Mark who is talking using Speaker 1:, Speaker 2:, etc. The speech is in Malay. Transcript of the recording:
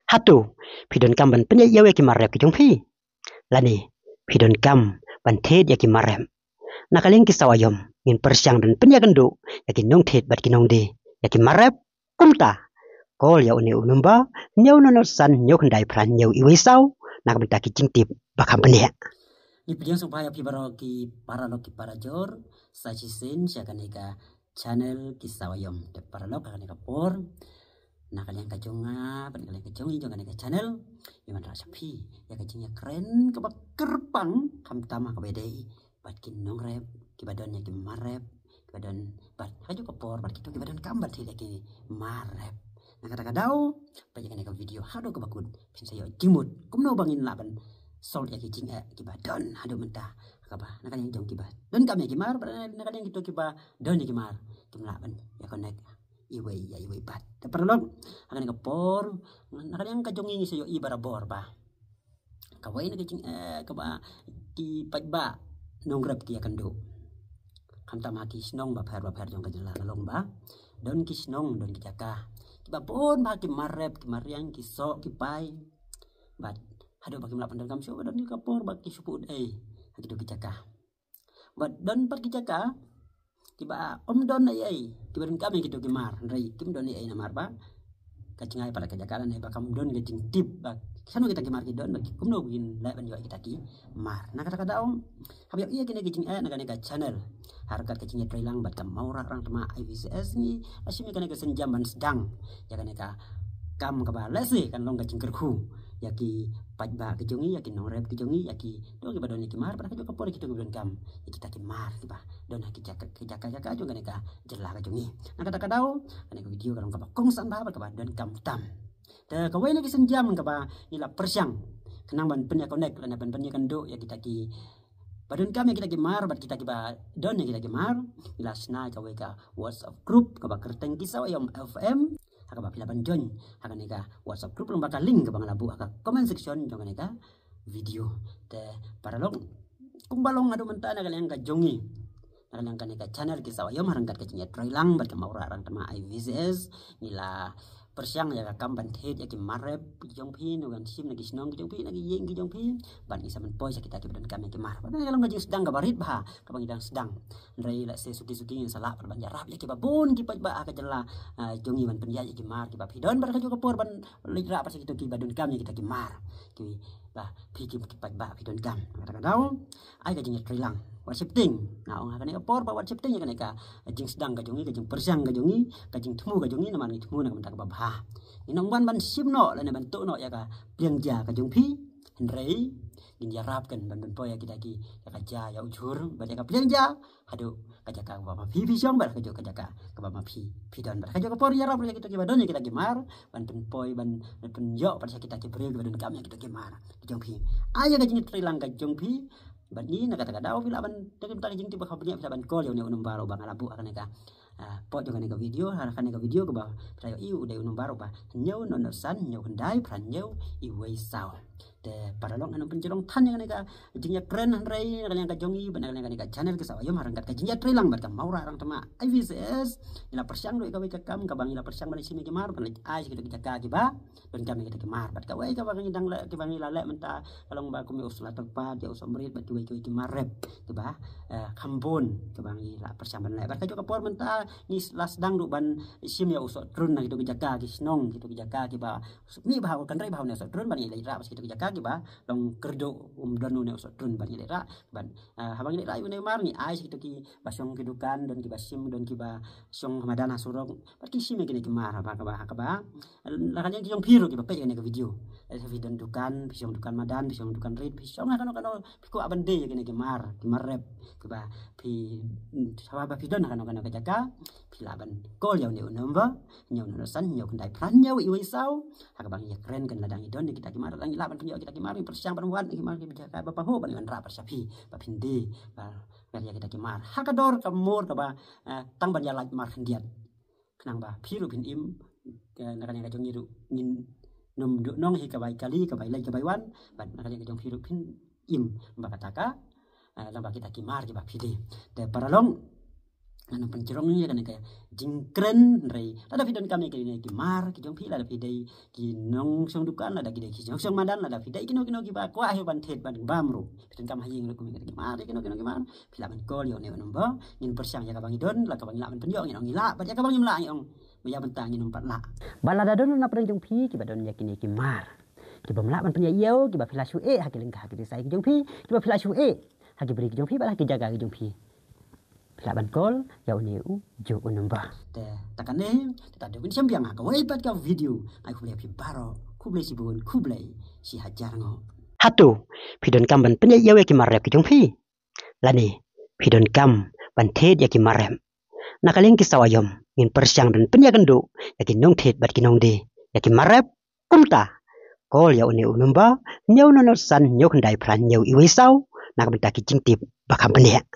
Speaker 1: Hatu, pidon kam ban penya yawe ki marrep ki jongpi. Lani, pidon kam ban ted ya ki marrep. Nakaleng ki sawayom, ngin persyang dan penya gendo, ya ki nong ted bat ki nong de, ya ki marrep, kumta. Kol ya une unumba, nyau nono san nyau kendai pran nyau iwe saw, nakabita ki jingtip bakam penya.
Speaker 2: Ipidyang supaya pibaro ki paralog ki parajor sajisin syakaneka channel kisawayom de paralog kaneka por nakalian kajonga pan kalian kajongi jonga neka channel yaman rasa pi ya kajingnya keren kebak kerpang kam tama ka bedei bat kin nongrep ki badon ki marep ki badon bat kajo ka por bat kitu ki badon kambat hi lagi marep nakata kadau pajangan neka video hado ka bakun pin sayo jimut kumno bangin laban sol ya kijing ki badon hado mentah kaba nakalian jong ki ba don kami ki mar nakalian kitu ki ba don ki mar kimlaban ya connect iwe bat perlog akan ka por nakalian ka jongi sayo ibara bor ba kawai na kijing kaba ki pajba nongrep ki akan do kam tama ki snong ba per jong ka jela long ba don ki snong don ki jaka ki ba pon ba ki marep ki mariang ki so ki pai bat hado bagi melapan dan kam syo don ki kapor bagi supu gitu kijaka bat don pat kijaka tiba om don ai tiba don kami gitu gemar rai kim don ai namar ba kacingai pada kijaka dan ai bakam don gejing tip ba sano kita gemar ki don bagi kumno gin la ban yo kita ki mar na kata kata om habya iya kene gejing naga channel harkat kecingnya trailang bat kam mau orang tema IVCS ni asimi kana senjam ban sedang ya kana ka kam ka ba lesi kan long gejing kerku yaki pajba kejongi yaki nongrep kejongi yaki do ki badon ki mar pada ka por ki to gudon kam kita ki mar ki ba don ki jaka jo gane ka jela kejongi na kata kadau ane ka video kalong ka kong san ba ka ba don kam tam te ka wena ki senjam ka ba ila persyang kenang ban penya connect lana ban penya kan do ya kita ki badon kami kita ki mar bat kita ki ba don kita ki mar ila sna ka we ka WhatsApp group ka ba kerteng kisawayom FM haka ba pilaban jon haka neka WhatsApp group long bakal link ke bang labu haka comment section jong neka video te paralog kung balong adu mentana kalian ka jongi kalian ka neka channel kisawayom harangkat kecinya troilang bat maura arang tema IVCS nila persyang ya kam ban ted ya ki marep jong pin dengan sim lagi senong jong pin lagi yeng jong pin ban isa men poy kita ki dan kami ki mar ban kalau ngajing sedang ka barit bah ka bang idang sedang rai la se suki yang salah per ban jarap ya ki babun ki ba ka jela jongi ban penja ya ki mar ki ba pidon bar ka juga por ban lira pas kita ki badun kami kita ki mar ki ba pi ki ba pidon kam kata kadau ai ka jing trilang shifting nah orang akan por bawa shifting ya kan ka jing sedang ka jongi ka jing persyang ka jongi ka jing temu ka jongi naman ni temu na ka babah inong ban simno la na bantu no ya ka piangja ka jong pi henrei gin jarap kan ban poya kita ki ya ka ja ya ujur ba ka piangja hadu ka jaka ba pi syong ba ka jo ka jaka ka ba pi don ba ka jo ka por jarap ya kita ki badon kita ki mar ban poy ban yo pada kita ki beri badon kami kita ki mar jong pi aya ka jing trilang ka jong pi ban ni nakata kadau bila ban tegem tali jing tiba kabnya bisa ban kol ya unum baro bang alabu akan ka pot juga neka video harakan neka video ke ba sayo iu udah unum baro ba nyau nono san nyau kendai pran nyau iwei saw te paralong anu penjelong tan yang neka jingnya keren rai kalian ka jongi ban kalian ka channel ke saw yo marangkat ka jingnya trilang bat ka maura orang tema IVCS ila persyang do ka kam ka bang ila persyang ban sini ke mar ban ai gitu kita ka ki ba dan kami kita ke mar bat ka wei ka bang indang la ki bang ila le menta kalau ba kumi usla tepat ya usomrit bat ki ki marep tu ba kambon ke bang ila persyang ban le bat ka jo ka por menta ni lasdang du ban sim ya usot trun na gitu jaga ki snong gitu jaga ki ba mi ba kan rai ba ne usot trun ban ila ira pas gitu jaga ki ba long kerdo donu ne usot trun ban ila ban habang ila ne mar ni ai gitu ki basong kedukan dan ki basim dan ki ba song hamadana surong bat ki sim ki mar ba ka ba la kan yang piru ki ba pe ne ke video video dukan pisong dukan madan pisong dukan rit pisong kan piku abande ki mar rep ki ba pi sawa ba pidon kan ka jaga pilaban kol yaw ne unamba nyaw no san nyaw kendai pran nyaw iwi saw haka bang ya keren kan ladang idon kita ki mar lang ilaban penyo kita ki mar persyang ban wan ki mar ki jaga ba ho ban ra persyapi ba pindi ba ya kita ki mar haka dor ka mur ka ba tang ban ya laj mar hendian kenang ba piru bin im nakan ka jongi ru ngin nom du nong hi ka bai kali ka bai lai ka bai wan ban nakan ka jong piru bin im ba kataka lamba kita ki mar ki ba pidi de paralong Ano pencerong ya kan kayak jingkren rei ada pidon kami kini ki mar ki jong pi la pidai ki nong song dukan ada ki jong song madan ada pidai ki no ki ba kwa he ban thet ban bamru pidon kam haying lo kumi ki mar ki no ki mar pila ban kol yo ne nomba ngin persiang ya kabang idon la kabang la ban penjong ngin ila ba ya kabang la ngin ya bentang ngin empat la balada don na pidon jong pi ki badon ya kini ki mar ki bam la ban penya yo ki ba pila shu e hakiling ka ki sai ki jong pi ki ba pila shu e haki beri ki jong pi ba ki jaga ki jong pi pila ban kol ya uniu jo unumba te takane ta de win sembiang ka wai pat ka video ai ku le pi baro ku ble si bun ku ble si hajar ngo
Speaker 1: hatu pidon kam ban penya yawe ki marep ki jong pi lani pidon kam ban thet ya ki marem nakaleng ki sawayom ngin persiang dan penya gendo ya ki nong thet bat ki nong de ya ki marep kumta kol ya uniu unumba nyau no san nyau kendai pran nyau iwe sau nak benta ki jingtip bakam penya